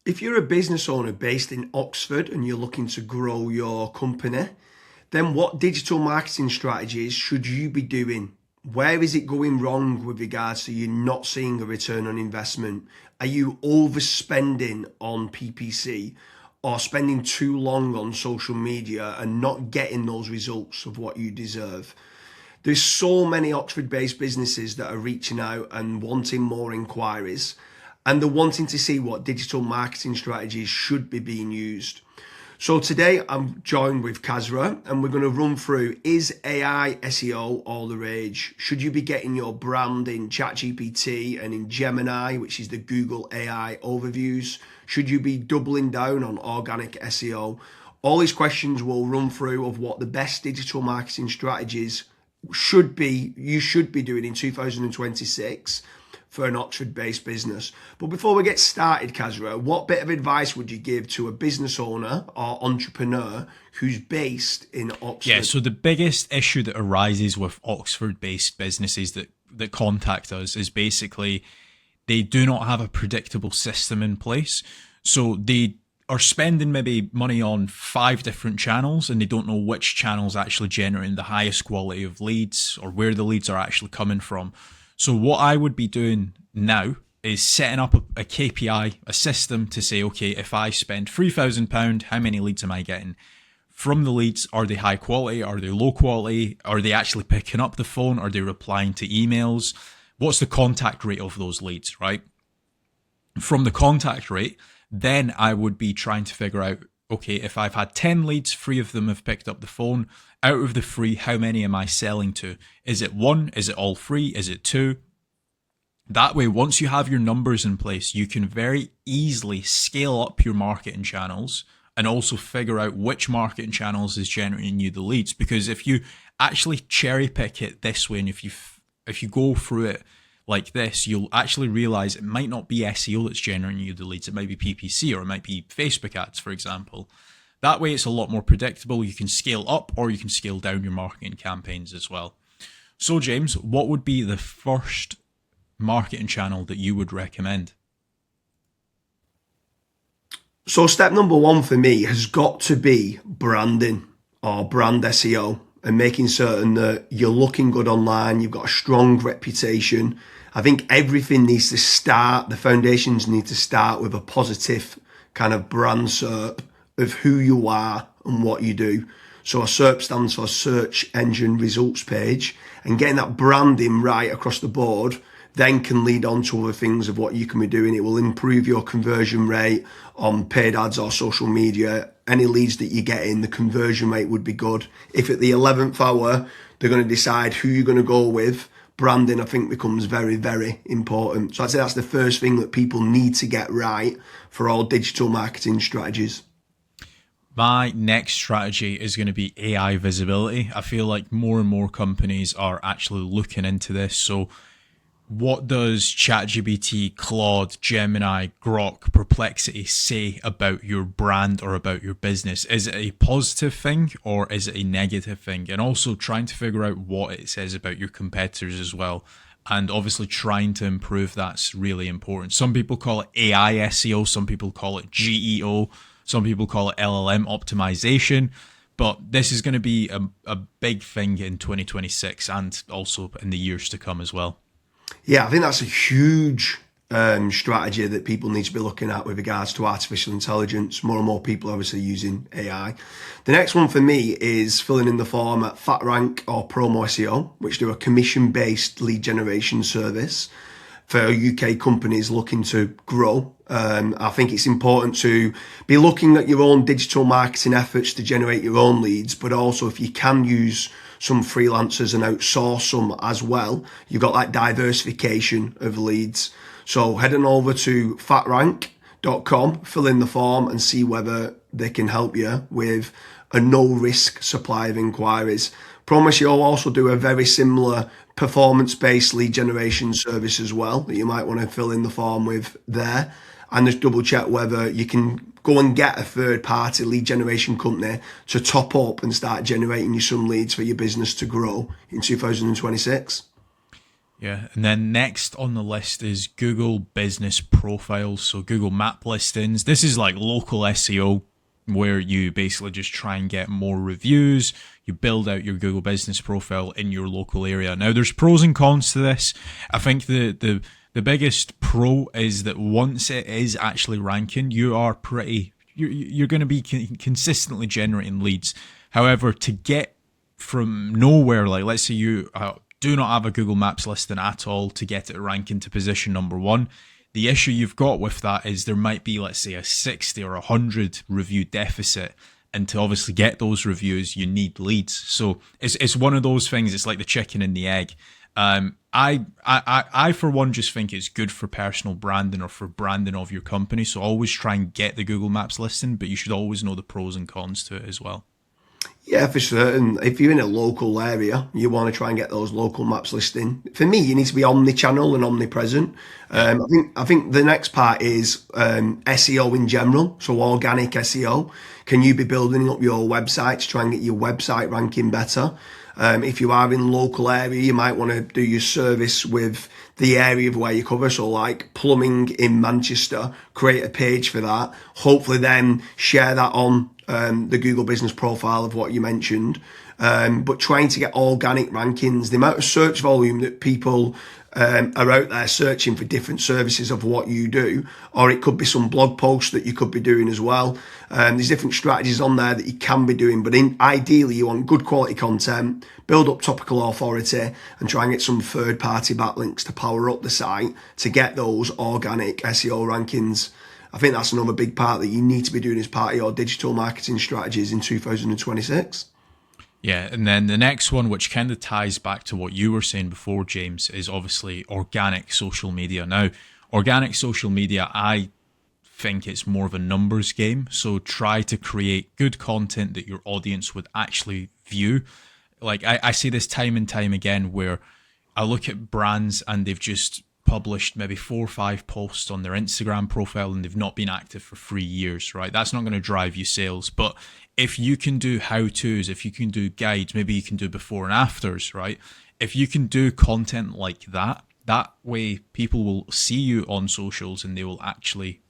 If you're a business owner based in Oxford and you're looking to grow your company, then what digital marketing strategies should you be doing? Where is it going wrong with regards to you not seeing a return on investment? Are you overspending on PPC or spending too long on social media and not getting those results of what you deserve? There's so many Oxford-based businesses that are reaching out and wanting more inquiries, and they're wanting to see what digital marketing strategies should be being used. So today I'm joined with Kazra and we're going to run through, is AI SEO all the rage? Should you be getting your brand in ChatGPT and in Gemini, which is the Google AI overviews? Should you be doubling down on organic SEO? All these questions we'll run through of what the best digital marketing strategies you should be doing in 2026 for an Oxford-based business. But before we get started, Kazra, what bit of advice would you give to a business owner or entrepreneur who's based in Oxford? Yeah, so the biggest issue that arises with Oxford-based businesses that contact us is basically they do not have a predictable system in place. So they are spending maybe money on 5 different channels and they don't know which channel's actually generating the highest quality of leads or where the leads are actually coming from. So what I would be doing now is setting up a KPI, a system to say, okay, if I spend £3,000, how many leads am I getting? From the leads, are they high quality? Are they low quality? Are they actually picking up the phone? Are they replying to emails? What's the contact rate of those leads, right? From the contact rate, then I would be trying to figure out, okay, if I've had 10 leads, 3 of them have picked up the phone. Out of the 3, how many am I selling to? Is it 1? Is it all 3? Is it 2? That way, once you have your numbers in place, you can very easily scale up your marketing channels and also figure out which marketing channels is generating you the leads. Because if you actually cherry pick it this way, and if you go through it like this, you'll actually realize it might not be SEO that's generating you the leads. It might be PPC or it might be Facebook ads, for example. That way, it's a lot more predictable. You can scale up or you can scale down your marketing campaigns as well. So, James, what would be the first marketing channel that you would recommend? So step number 1 for me has got to be branding or brand SEO and making certain that you're looking good online, you've got a strong reputation. I think everything needs to start, the foundations need to start with a positive kind of brand SERP of who you are and what you do. So a SERP stands for Search Engine Results Page, and getting that branding right across the board then can lead on to other things of what you can be doing. It will improve your conversion rate on paid ads or social media. Any leads that you get in, the conversion rate would be good. If at the 11th hour, they're going to decide who you're going to go with, branding, I think, becomes very, very important. So I'd say that's the first thing that people need to get right for all digital marketing strategies. My next strategy is going to be AI visibility. I feel like more and more companies are actually looking into this. So what does ChatGPT, Claude, Gemini, Grok, Perplexity say about your brand or about your business? Is it a positive thing or is it a negative thing? And also trying to figure out what it says about your competitors as well. And obviously trying to improve that's really important. Some people call it AI SEO, some people call it GEO, some people call it LLM optimization. But this is going to be a big thing in 2026 and also in the years to come as well. Yeah, I think that's a huge strategy that people need to be looking at with regards to artificial intelligence. More and more people are obviously using AI. The next one for me is filling in the form at FatRank or Promo SEO, which do a commission-based lead generation service for UK companies looking to grow. I think it's important to be looking at your own digital marketing efforts to generate your own leads, but also if you can use some freelancers and outsource some as well, you've got that diversification of leads. So head on over to fatrank.com, fill in the form and see whether they can help you with a no-risk supply of inquiries. Promise you'll also do a very similar performance-based lead generation service as well that you might want to fill in the form with there, and just double check whether you can go and get a third-party lead generation company to top up and start generating you some leads for your business to grow in 2026. Yeah, and then next on the list is Google Business Profiles, so Google Map listings. This is like local SEO where you basically just try and get more reviews. You build out your Google Business Profile in your local area. Now, there's pros and cons to this. I think the biggest pro is that once it is actually ranking, you're going to be consistently generating leads. However, to get from nowhere, like let's say you do not have a Google Maps listing at all, to get it ranking to position number one, the issue you've got with that is there might be, let's say, a 60 or 100 review deficit. And to obviously get those reviews, you need leads. So it's one of those things. It's like the chicken and the egg. I for one just think it's good for personal branding or for branding of your company. So always try and get the Google Maps listing, but you should always know the pros and cons to it as well. Yeah, for certain. If you're in a local area, you want to try and get those local maps listing. For me, you need to be omni-channel and omnipresent. I think the next part is SEO in general, so organic SEO. Can you be building up your website to try and get your website ranking better? If you are in local area, you might want to do your service with the area of where you cover. So like plumbing in Manchester, create a page for that. Hopefully then share that on the Google business profile of what you mentioned. But trying to get organic rankings, the amount of search volume that people are out there searching for different services of what you do, or it could be some blog posts that you could be doing as well. There's different strategies on there that you can be doing, but ideally you want good quality content, build up topical authority, and try and get some third-party backlinks to power up the site to get those organic SEO rankings. I think that's another big part that you need to be doing as part of your digital marketing strategies in 2026. Yeah, and then the next one, which kind of ties back to what you were saying before, James, is obviously organic social media. Now, organic social media, I think it's more of a numbers game. So try to create good content that your audience would actually view. Like I see this time and time again where I look at brands and they've just published maybe 4 or 5 posts on their Instagram profile and they've not been active for 3 years, right? That's not going to drive you sales. But if you can do how-tos, if you can do guides, maybe you can do before and afters, right? If you can do content like that, that way people will see you on socials and they will actually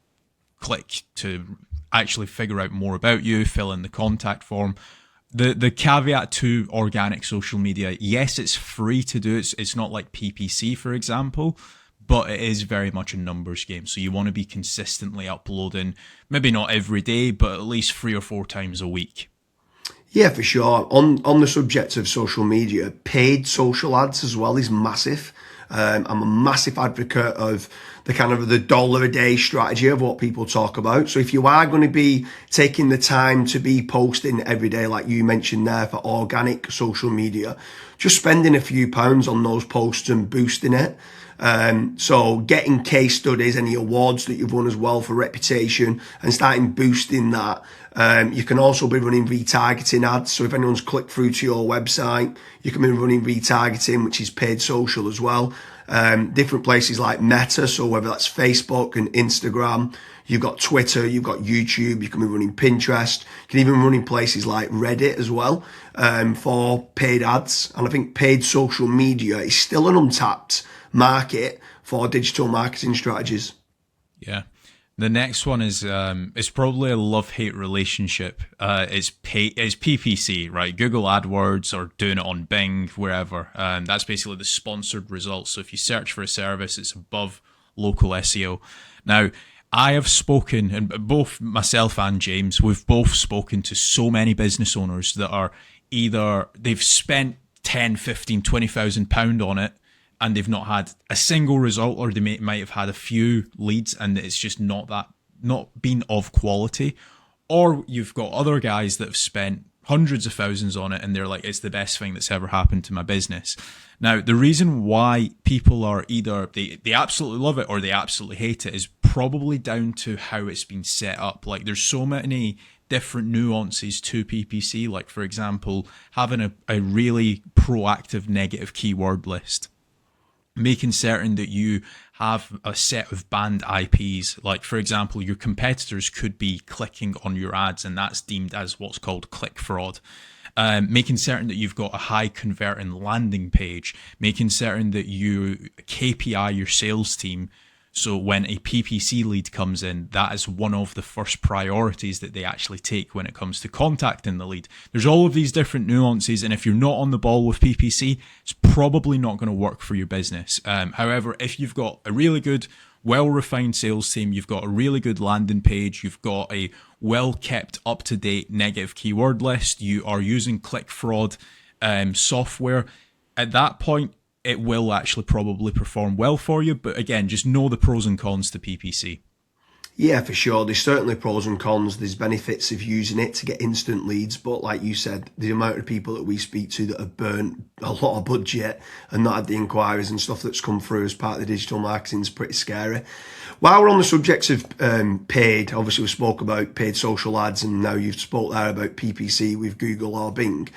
click to actually figure out more about you, fill in the contact form. The caveat to organic social media, yes, it's free to do. It's not like PPC, for example, but it is very much a numbers game. So you want to be consistently uploading, maybe not every day, but at least 3 or 4 times a week. Yeah, for sure. On the subject of social media, paid social ads as well is massive. I'm a massive advocate of the kind of the dollar a day strategy of what people talk about. So if you are going to be taking the time to be posting every day, like you mentioned there, for organic social media, just spending a few pounds on those posts and boosting it. So getting case studies, any awards that you've won as well for reputation, and starting boosting that. You can also be running retargeting ads. So if anyone's clicked through to your website, you can be running retargeting, which is paid social as well. Different places like Meta, so whether that's Facebook and Instagram, you've got Twitter, you've got YouTube, you can be running Pinterest, you can even run in places like Reddit as well, for paid ads. And I think paid social media is still an untapped market for digital marketing strategies. Yeah. The next one is it's probably a love-hate relationship. It's PPC, right? Google AdWords or doing it on Bing, wherever. That's basically the sponsored results. So if you search for a service, it's above local SEO. Now, I have spoken, and both myself and James, we've both spoken to so many business owners that are either they've spent 10, 15, 20,000 pound on it, and they've not had a single result, or they might have had a few leads and it's just not been of quality. Or you've got other guys that have spent hundreds of thousands on it and they're like, it's the best thing that's ever happened to my business. Now, the reason why people are either they absolutely love it or they absolutely hate it is probably down to how it's been set up. Like there's so many different nuances to PPC, like for example, having a really proactive negative keyword list, making certain that you have a set of banned IPs. Like, for example, your competitors could be clicking on your ads and that's deemed as what's called click fraud. making certain that you've got a high converting landing page, making certain that you KPI your sales team. So when a PPC lead comes in, that is one of the first priorities that they actually take when it comes to contacting the lead. There's all of these different nuances, and if you're not on the ball with PPC, it's probably not going to work for your business. However, if you've got a really good, well-refined sales team, you've got a really good landing page, you've got a well-kept, up-to-date negative keyword list, you are using click fraud software, at that point, it will actually probably perform well for you. But again, just know the pros and cons to PPC. Yeah, for sure. There's certainly pros and cons. There's benefits of using it to get instant leads. But like you said, the amount of people that we speak to that have burnt a lot of budget and not had the inquiries and stuff that's come through as part of the digital marketing is pretty scary. While we're on the subject of paid, obviously we spoke about paid social ads, and now you've spoke there about PPC with Google or Bing.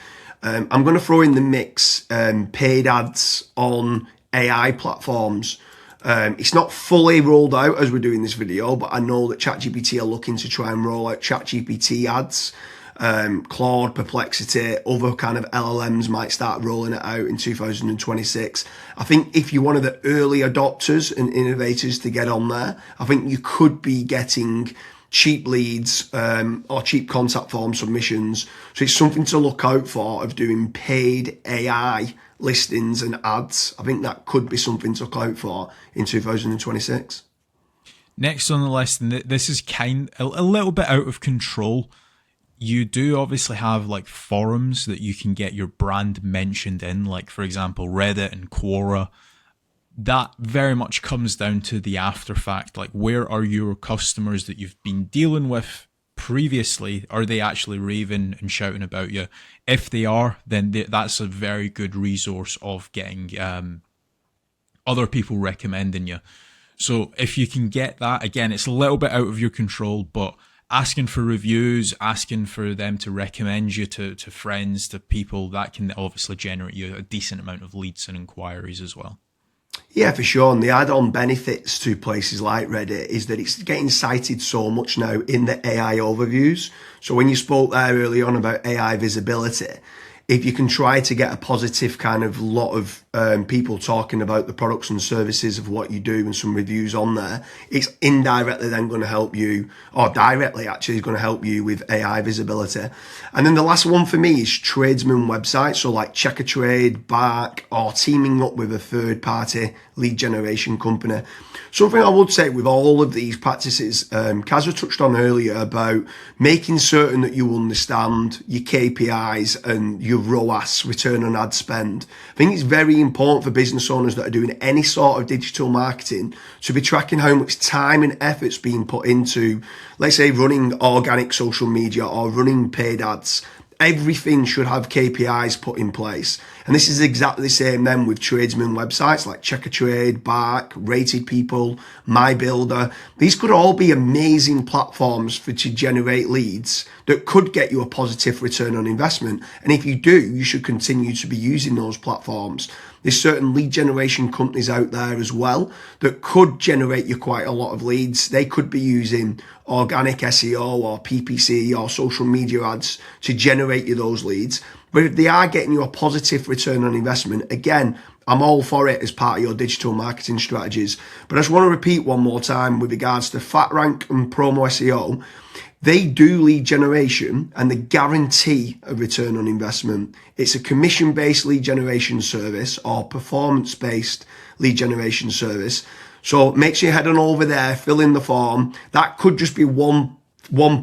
I'm going to throw in the mix paid ads on AI platforms. It's not fully rolled out as we're doing this video, but I know that ChatGPT are looking to try and roll out ChatGPT ads. Claude, Perplexity, other kind of LLMs might start rolling it out in 2026. I think if you're one of the early adopters and innovators to get on there, I think you could be getting cheap leads or cheap contact form submissions. So it's something to look out for of doing paid AI listings and ads. I think that could be something to look out for in 2026. Next on the list, and this is a little bit out of control. You do obviously have like forums that you can get your brand mentioned in, like for example, Reddit and Quora. That very much comes down to the after fact, like where are your customers that you've been dealing with previously? Are they actually raving and shouting about you? If they are, then that's a very good resource of getting other people recommending you. So if you can get that, again, it's a little bit out of your control, but asking for reviews, asking for them to recommend you to friends, to people, that can obviously generate you a decent amount of leads and inquiries as well. Yeah, for sure. And the add-on benefits to places like Reddit is that it's getting cited so much now in the AI overviews. So when you spoke there early on about AI visibility, if you can try to get a positive kind of lot of people talking about the products and services of what you do and some reviews on there, it's indirectly then going to help you, or directly actually is going to help you with AI visibility. And then the last one for me is tradesman websites, so like Check a Trade, Bark, or teaming up with a third-party lead generation company. Something I would say with all of these practices, Kazra touched on earlier about making certain that you understand your KPIs and your ROAS, return on ad spend. I think it's very important for business owners that are doing any sort of digital marketing to be tracking how much time and effort's being put into, let's say, running organic social media or running paid ads. Everything should have KPIs put in place. And this is exactly the same then with tradesman websites like Check a Trade, Bark, Rated People, My Builder. These could all be amazing platforms to generate leads that could get you a positive return on investment. And if you do, you should continue to be using those platforms. There's certain lead generation companies out there as well that could generate you quite a lot of leads. They could be using organic SEO or PPC or social media ads to generate you those leads. But if they are getting you a positive return on investment, again, I'm all for it as part of your digital marketing strategies. But I just want to repeat one more time with regards to FatRank and Promo SEO. They do lead generation and they guarantee a return on investment. It's a commission-based lead generation service or performance-based lead generation service. So make sure you head on over there, fill in the form. That could just be one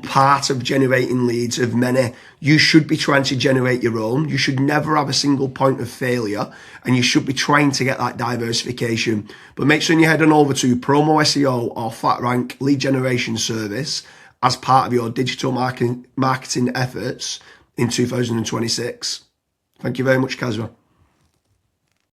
part of generating leads of many. You should be trying to generate your own. You should never have a single point of failure, and you should be trying to get that diversification. But make sure you head on over to Promo SEO or FatRank lead generation service as part of your digital marketing efforts in 2026. Thank you very much, Kazra.